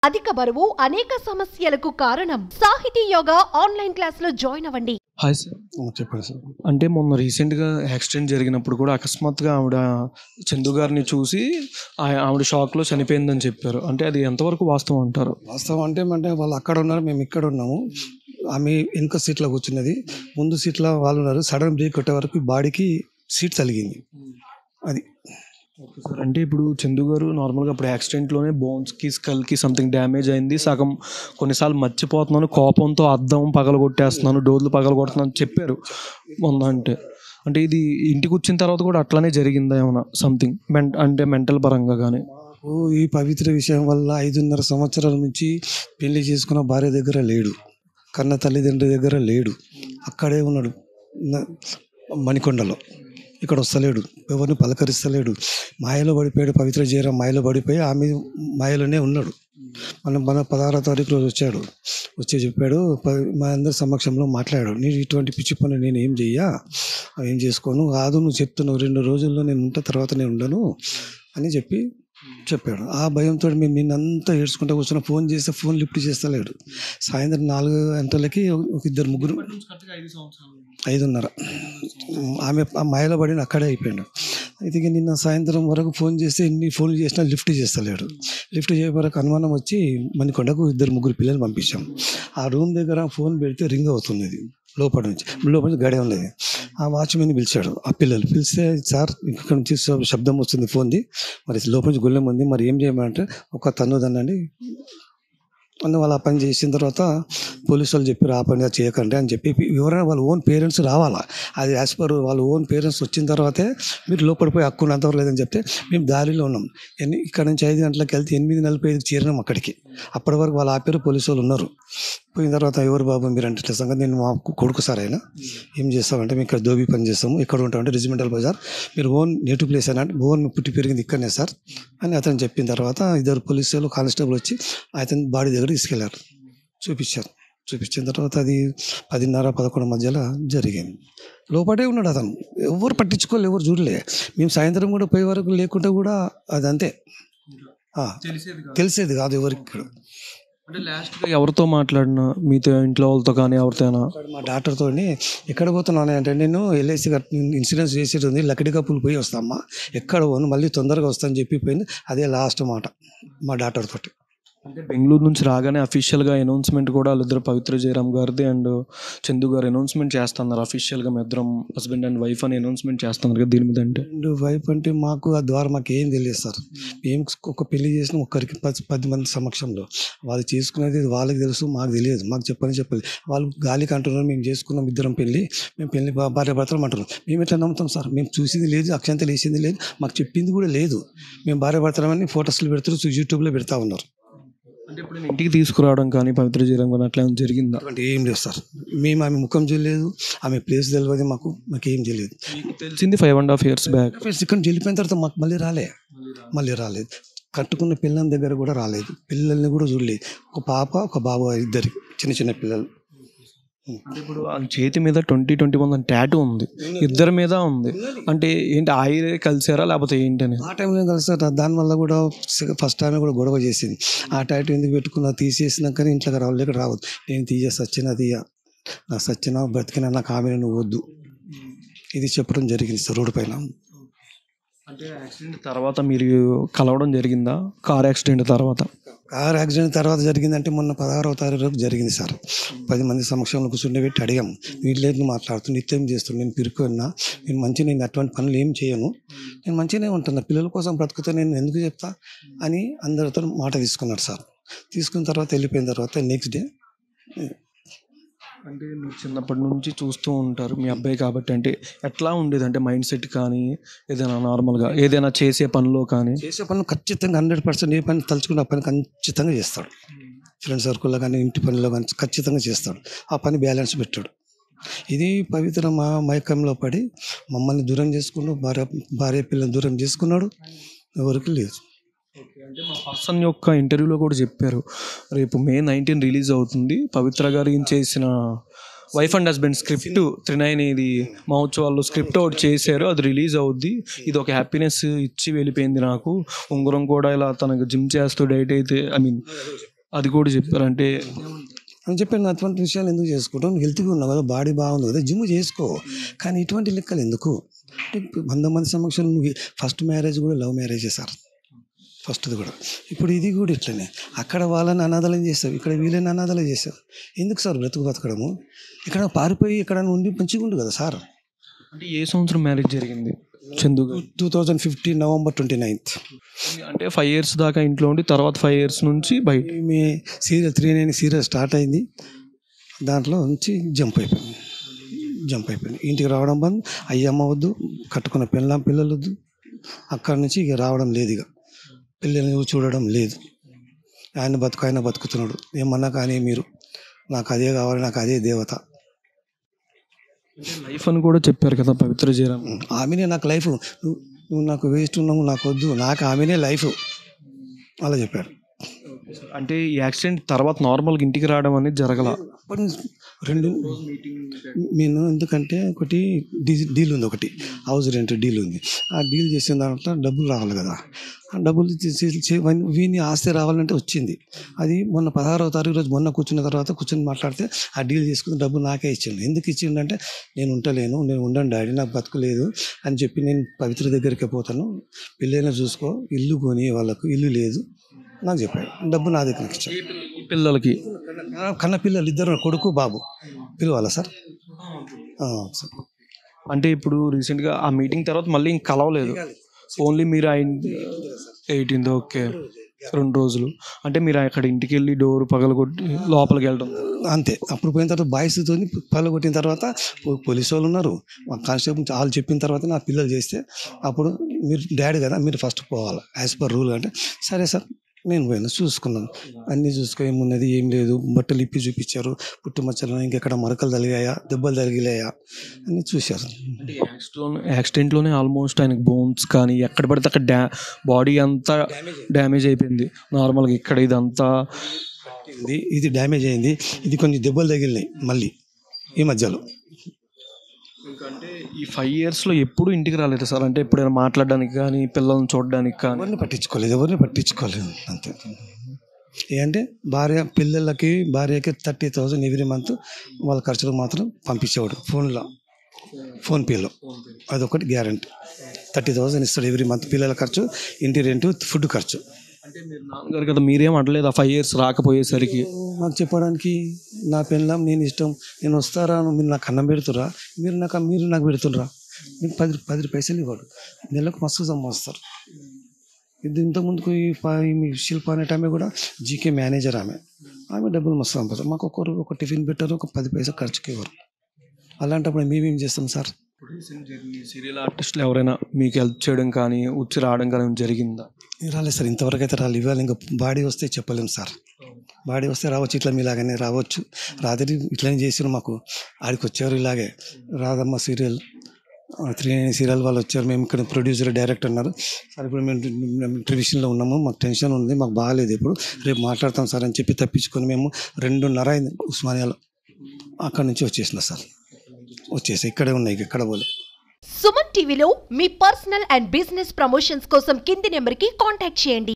అధిక బరువు అనేక సమస్యలకు కారణం. సాహితీ యోగా ఆన్లైన్ క్లాసులో జాయిన్ అవ్వండి. Hi sir. చెప్పండి సార్. అంటే మొన్న రీసెంట్గా యాక్సిడెంట్ జరిగినప్పుడు కూడా అకస్మాత్తుగా ఆవిడ చందు గారిని చూసి ఆవిడ షాక్లో చనిపోయిందని చెప్పారు. అంటే అది ఎంతవరకు వాస్తవం అంటారు? వాస్తవం అంటే వాళ్ళు అక్కడ ఉన్నారు, మేము ఇక్కడ ఉన్నాము. ఆమె వెనుక సీట్లో కూర్చున్నది, ముందు సీట్లో వాళ్ళు ఉన్నారు. సడన్ బ్రేక్ కొట్టే వరకు బాడీకి సీట్ తలిగింది. అది ఓకే సార్. అంటే ఇప్పుడు చందు గారు నార్మల్గా ఇప్పుడు యాక్సిడెంట్లోనే బోన్స్కి స్కల్కి సంథింగ్ డ్యామేజ్ అయింది. సగం కొన్నిసార్లు మర్చిపోతున్నాను, కోపంతో అద్దం పగలగొట్టేస్తున్నాను, డోర్లు పగలగొడుతున్నాను చెప్పారు మొన్న. అంటే ఇది ఇంటికి వచ్చిన తర్వాత కూడా అట్లానే జరిగిందా ఏమైనా సంథింగ్ అంటే మెంటల్ పరంగా కానీ? ఈ పవిత్ర విషయం వల్ల 5.5 సంవత్సరాల నుంచి పెళ్లి చేసుకున్న భార్య దగ్గర లేడు, కన్న తల్లిదండ్రుల దగ్గర లేడు, అక్కడే ఉన్నాడు మణికొండలో. ఇక్కడ వస్తలేడు, ఎవరిని పలకరిస్తలేడు. మాయలో పడిపోయాడు. పవిత్ర జయరాం మాయలో పడిపోయి ఆమె మాయలోనే ఉన్నాడు. మన 16వ తారీఖు రోజు వచ్చాడు. వచ్చి చెప్పాడు, మా అందరి సమక్షంలో మాట్లాడాడు, నేను ఇటువంటి పిచ్చి పనులు నేను ఏం చేసుకోను, కాదు నువ్వు చెప్తున్నావు 2 రోజుల్లో నేను ఉంటా, తర్వాత నేను ఉండను అని చెప్పాడు. ఆ భయంతో మేము నిన్నంతా ఏడ్చుకుంటూ కూర్చున్న. ఫోన్ చేస్తే ఫోన్ లిఫ్ట్ చేస్తలేడు. సాయంత్రం 4 గంటలకి ఒక 2-3 5:30 ఆమె మాయలో పడిన అక్కడే అయిపోయాడు. అయితే నిన్న సాయంత్రం వరకు ఫోన్ చేస్తే ఎన్ని ఫోన్లు చేసినా లిఫ్ట్ చేస్తలేడు. లిఫ్ట్ చేయ వరకు అనుమానం వచ్చి మణికొండకు 2-3 పిల్లలు పంపించాం. ఆ రూమ్ దగ్గర ఫోన్ పెడితే రింగ్ అవుతున్నది. లోపల నుంచి గడే ఉన్నది. ఆ వాచ్మెన్ పిలిచాడు. ఆ పిల్లలు పిలిస్తే, సార్ ఇక్కడ నుంచి శబ్దం వస్తుంది ఫోన్ది, మరి లోపల నుంచి గుళ్ళెం ఉంది, మరి ఏం చేయమంటే ఒక తన్నుదనండి అని వాళ్ళు ఆ పని చేసిన తర్వాత పోలీసు వాళ్ళు చెప్పారు, ఆ పని చేయకండి అని చెప్పి. ఎవరైనా వాళ్ళ ఓన్ పేరెంట్స్ రావాలా, అది యాజ్ పర్ వాళ్ళ ఓన్ పేరెంట్స్ వచ్చిన తర్వాతే మీరు లోపలిపోయి హక్కు అంతవరకు లేదని చెప్తే మేము దారిలో ఉన్నాం. ఇక్కడ నుంచి 5 గంటలకు వెళ్తే 8:45 చేరినాం అక్కడికి. అప్పటి వరకు వాళ్ళు ఆపారు, పోలీసు వాళ్ళు ఉన్నారు. పోయిన తర్వాత, ఎవరు బాబు మీరు అంటే సంగతి, నేను మా కొడుకు సార్ అయినా, ఏం చేస్తామంటే మేము ఇక్కడ దోబీ పని చేస్తాము, ఎక్కడ ఉంటామంటే రెజిమెంటల్ బజార్, మీరు ఓన్ నేటివ్ ప్లేస్ అయినా అంటే ఓన్ పుట్టి పెరిగింది ఇక్కడనే సార్ అని అతను చెప్పిన తర్వాత 2 పోలీసులు కానిస్టేబుల్ వచ్చి అతని బాడీ దగ్గర తీసుకెళ్లారు. చూపించిన తర్వాత అది 10:30-11 మధ్యలో జరిగింది. లోపడే ఉన్నాడు అతను. ఎవరు పట్టించుకోలేదు, ఎవరు చూడలే. మేము సాయంత్రం కూడా పోయే వరకు లేకుంటే కూడా అది అంతే, తెలిసేది కాదు ఎవరికి. ఇక్కడ అంటే లాస్ట్గా ఎవరితో మాట్లాడినా, మీతో ఇంట్లో వాళ్ళతో కానీ ఎవరితోనా? మా డాక్టర్తో ఎక్కడ పోతున్నాను అంటే, నేను ఎల్ఐసి ఇన్సూరెన్స్ చేసేది ఉంది, లక్కడి కప్పులు పోయి వస్తామ్మా, ఎక్కడ పోను, మళ్ళీ తొందరగా వస్తాను చెప్పిపోయింది. అదే లాస్ట్ మాట మా డాక్టర్ తోటి. అంటే బెంగళూరు నుంచి రాగానే అఫీషియల్గా అనౌన్స్మెంట్ కూడా వాళ్ళిద్దరు పవిత్ర జయరాం గారిది అండ్ చందు గారు అనౌన్స్మెంట్ చేస్తున్నారు అఫీషియల్గా, మీ ఇద్దరం హస్బెండ్ అండ్ వైఫ్ అని అనౌన్స్మెంట్ చేస్తున్నారు కదా. దీని మీద అంటే వైఫ్ అంటే మాకు ఆ ద్వారా మాకు ఏం తెలియదు సార్. మేము ఒక పెళ్లి చేసిన ఒక్కరికి 10 మంది సమక్షంలో, వాళ్ళు చేసుకునేది వాళ్ళకి తెలుసు, మాకు తెలియదు. మాకు చెప్పాలి. వాళ్ళు గాలికి అంటున్నారు, మేము చేసుకున్నాం ఇద్దరం పెళ్లి, మేము పెళ్లి భార్య భర్తలు అంటున్నాం. మేము ఎట్లా నమ్ముతాం సార్? మేము చూసింది లేదు, అక్షంతలు వేసింది లేదు, మాకు చెప్పింది కూడా లేదు. మేము భార్య భర్తలమని ఫోటోస్లు పెడుతున్నారు, యూట్యూబ్లో పెడతా ఉన్నారు. అంటే ఇప్పుడు నేను ఇంటికి తీసుకురావడం కానీ పవిత్ర జయరాం కానీ అట్లా జరిగిందా? అంటే ఏం లేదు సార్. మేము ఆమె ముఖం తెలియదు, ఆమె ప్లేస్ తెలియదు, మాకేం తెలియదు. తెలిసింది 5.5 years బ్యాక్. ఇక్కడ వెళ్ళిపోయిన తర్వాత మాకు మళ్ళీ రాలేదు. కట్టుకున్న పిల్లల దగ్గర కూడా రాలేదు, పిల్లల్ని కూడా చూడలేదు. ఒక పాప ఒక బాబు, ఇద్దరు చిన్న పిల్లలు. ఇప్పుడు చేతి మీద 2021 అని టాటూ ఉంది, ఇద్దరి మీద ఉంది. అంటే ఏంటి, ఆయిరే కలిసారా లేకపోతే ఏంటని? ఆ టైంలో కలిసారు. దానివల్ల కూడా ఫస్ట్ టైం కూడా గొడవ చేసింది. ఆ టాటూ ఎందుకు పెట్టుకున్నా, తీసేసినాకనే ఇంట్లోకి రావద్దు, నేను నా సచ్చినా బ్రతికినా నాకు ఆమె నువ్వు వద్దు, ఇది చెప్పడం జరిగింది సార్ రోడ్డు పైన. అంటే యాక్సిడెంట్ తర్వాత మీరు కలవడం జరిగిందా? కార్ యాక్సిడెంట్ తర్వాత జరిగిందంటే మొన్న 16వ తారీఖు జరిగింది సార్. 10 మంది సమక్షంలో కూర్చుండబెట్టి అడిగాము, వీటిని మాట్లాడుతూ నిత్యం చేస్తున్నాను, నేను పిరుకున్నా, నేను అటువంటి పనులు ఏం చేయను, నేను మంచిగానే ఉంటున్నా, పిల్లల కోసం బ్రతుకుతా, నేను ఎందుకు చెప్తా అని అందరితో మాట తీసుకున్నాడు సార్. తీసుకున్న తర్వాత వెళ్ళిపోయిన తర్వాత నెక్స్ట్ డే. అంటే మీరు చిన్నప్పటి నుంచి చూస్తూ ఉంటారు మీ అబ్బాయి కాబట్టి, అంటే ఎట్లా ఉండేది అంటే మైండ్ సెట్ కానీ, ఏదైనా నార్మల్గా ఏదైనా చేసే పనిలో కానీ? చేసే పనులు ఖచ్చితంగా 100% ఏ పని తలుచుకున్న ఆ పని ఖచ్చితంగా చేస్తాడు. ఫ్రెండ్స్ సర్కిల్లో కానీ ఇంటి పనిలో కానీ ఖచ్చితంగా చేస్తాడు. ఆ పని బ్యాలెన్స్ పెట్టాడు. ఇది పవిత్ర మైకంలో పడి మమ్మల్ని దూరం చేసుకున్నాడు, భార్య పిల్లలు దూరం చేసుకున్నాడు, ఎవరికి లేదు. అంటే మా పర్సన్ యొక్క ఇంటర్వ్యూలో కూడా చెప్పారు, రేపు May 19 రిలీజ్ అవుతుంది, పవిత్ర గారు చేసిన వైఫ్ అండ్ హస్బెండ్ స్క్రిప్ట్ 39 ఇది మహోత్సవాల్లో స్క్రిప్ట్ ఒకటి చేశారు, అది రిలీజ్ అవుద్ది, ఇది ఒక హ్యాపీనెస్ ఇచ్చి వెళ్ళిపోయింది నాకు. ఉంగరం కూడా ఇలా తనకు జిమ్ చేస్తూ డైట్ అయితే అది కూడా చెప్పారంటే అని చెప్పాను. అటువంటి విషయాలు ఎందుకు చేసుకుంటాం? హెల్త్గా ఉన్నావు కదా, బాడీ బాగుంది కదా, జిమ్ చేసుకో. కానీ ఇటువంటి లెక్కలు ఎందుకు? అంటే 100 మంది సమక్షంలో నువ్వు ఫస్ట్ మ్యారేజ్ కూడా లవ్ మ్యారేజ్ చేశారు, ఫస్ట్ది కూడా. ఇప్పుడు ఇది కూడా ఇట్లనే. అక్కడ వాళ్ళని అనాథాలం చేస్తావు, ఇక్కడ వీళ్ళని అనాథాలం చేస్తావు. ఎందుకు సార్ బ్రతుకు బతకడము? ఇక్కడ పారిపోయి ఇక్కడ ఉండి మంచిగా ఉండు కదా సార్. అంటే ఏ సంవత్సరం మ్యారేజ్ జరిగింది చందు గారు? 2015 November 29th. అంటే 5 years దాకా ఇంట్లో ఉండి తర్వాత 5 years నుంచి బయట మీ సీరియల్ 3 సీరియల్ స్టార్ట్ అయింది, దాంట్లో నుంచి జంప్ అయిపోయింది. ఇంటికి రావడం బంద్, అయ్యమ్మ వద్దు, కట్టుకున్న పిల్లలు వద్దు. అక్కడి నుంచి ఇక రావడం లేదు, ఇక పిల్లల్ని చూడడం లేదు. ఆయన బతుకుతున్నాడు. ఏమన్నా కానీ మీరు నాకు అదే కావాలి, నాకు అదే దేవత. లైఫ్ అని కూడా చెప్పారు కదా పవిత్ర జయరాం. ఆమెనే నాకు లైఫ్, నువ్వు నాకు వేస్ట్ ఉన్నావు, నాకు వద్దు, నాకు ఆమెనే లైఫ్ అలా చెప్పారు. అంటే ఈ యాక్సిడెంట్ తర్వాత నార్మల్గా ఇంటికి రావడం అనేది జరగల. రెండు నేను ఎందుకంటే ఒకటి డీల్ ఉంది, ఒకటి హౌస్ రెంట్ డీల్ ఉంది. ఆ డీల్ చేసిన దాంట్లో డబ్బులు రావాలి కదా, ఆ డబ్బులు వీని ఆస్తి రావాలంటే వచ్చింది. అది మొన్న 16వ తారీఖు రోజు మొన్న కూర్చుని మాట్లాడితే ఆ డీల్ చేసుకుని డబ్బులు నాకే ఇచ్చిండు. ఎందుకు ఇచ్చిండంటే నేను ఉండలేను, నేను ఉండను డాడీ, నాకు బతుకులేదు అని చెప్పి నేను పవిత్ర దగ్గరికి పోతాను, పిల్లల్ని చూసుకో, ఇల్లు కొని, వాళ్ళకు ఇల్లు లేదు నాకు చెప్పాడు. డబ్బు నా దగ్గరికి ఇచ్చాను. పిల్లలకి కన్న పిల్లలు ఇద్దరు, కొడుకు బాబు. పిలవాలా సార్? సార్ అంటే ఇప్పుడు రీసెంట్గా ఆ మీటింగ్ తర్వాత మళ్ళీ ఇంక కలవలేదు, ఓన్లీ మీరు ఆయన 18th ఓకే 2 రోజులు. అంటే మీరు అక్కడ ఇంటికి వెళ్ళి డోర్ పగలగొట్టి లోపలికి వెళ్ళడం అంతే. అప్పుడు పోయిన తర్వాత బాయ్స్తో పగలగొట్టిన తర్వాత పోలీసు వాళ్ళు ఉన్నారు, కానిస్టేబుల్ వాళ్ళు చెప్పిన తర్వాత నా పిల్లలు చేస్తే అప్పుడు మీరు డాడీ కదా, మీరు ఫస్ట్ పోవాలి యాజ్ పర్ రూల్ అంటే, సరే సార్ నేను పోయినా, చూసుకున్నాను, అన్నీ చూసుకొని ఏమున్నది ఏం లేదు, బట్టలు ఇప్పి చూపించారు, పుట్టుమచ్చలు ఇంకెక్కడ మరకలు తగిలాయా, దెబ్బలు తగిలాయా అన్నీ చూశారు. యాక్సిడెంట్లోనే ఆల్మోస్ట్ ఆయనకు బోన్స్ కానీ ఎక్కడ పడితే అక్కడ బాడీ అంతా డ్యామేజ్ అయిపోయింది. నార్మల్గా ఇక్కడ ఇదంతా ఇది డ్యామేజ్ అయింది, ఇది కొన్ని దెబ్బలు తగిలినాయి మళ్ళీ ఈ మధ్యలో. ఎందుకంటే ఈ 5 yearsలో ఎప్పుడు ఇంటికి రాలేదు సార్. అంటే ఎప్పుడైనా మాట్లాడడానికి కానీ పిల్లల్ని చూడడానికి కానీ ఎవరిని పట్టించుకోలేదు అంతే. ఏంటంటే భార్యకి 30,000 ఎవ్రీ మంత్ వాళ్ళ ఖర్చులకు మాత్రం పంపించేవాడు ఫోన్పేలో. అదొకటి గ్యారంటీ. 30,000 ఇస్తాడు ఎవ్రీ మంత్, పిల్లల ఖర్చు, ఇంటి రెంట్, ఫుడ్ ఖర్చు. అంటే మీరు నాన్నగారు కదా, మీరేం అనలేదు ఆ 5 years రాకపోయేసరికి? నాకు చెప్పడానికి నా పెళ్ళాం, నేను ఇష్టం, నేను వస్తారా, మీరు నాకు అన్నం పెడుతురా, మీరు నాకు పెడుతుర్రా, మీకు 10 పైసలు ఇవ్వడు, నెలకు మస్తు సంపాదిస్తారు. ఇది ఇంతకుముందుకు ఈ శిల్ప అనే ఆమె కూడా జీకే మేనేజర్, ఆమె డబ్బులు మస్తు సంపాదిస్తారు. మాకు ఒక టిఫిన్ పెట్టారు, ఒక 10 పైసలు ఖర్చుకి ఇవ్వరు. అలాంటప్పుడు మేమేం చేస్తాం సార్? సీరియల్ ఆర్టిస్టులు ఎవరైనా మీకు హెల్ప్ చేయడం కానీ వచ్చి రావడం కానీ జరిగిందా? రాలేదు సార్, ఇంతవరకు అయితే రాలేదు. ఇవాళ ఇంకా బాడీ వస్తే చెప్పలేము సార్. బాడీ వస్తే రావచ్చు, ఇట్లా మీలాగానే రావచ్చు. రాత్రి ఇట్లనే చేసారు, మాకు ఆడికి వచ్చారు ఇలాగే. రాధమ్మ సీరియల్ 3 సీరియల్ వాళ్ళు వచ్చారు, మేము ఇక్కడ ప్రొడ్యూసర్ డైరెక్టర్ అన్నారు సార్. ఇప్పుడు మేము ట్రెడిషన్లో ఉన్నాము, మాకు టెన్షన్ ఉంది, మాకు బాగాలేదు, ఇప్పుడు రేపు మాట్లాడతాం సార్ అని చెప్పి తప్పించుకొని మేము 2:30 అయింది ఉస్మానియాలో. అక్కడి నుంచి వచ్చేసిన సార్, ఇక్కడే ఉన్నాయి, ఎక్కడ పోలే. సుమన్ టీవీలో మీ పర్సనల్ అండ్ బిజినెస్ ప్రమోషన్స్ కోసం కింది నెంబర్కి కాంటాక్ట్ చేయండి.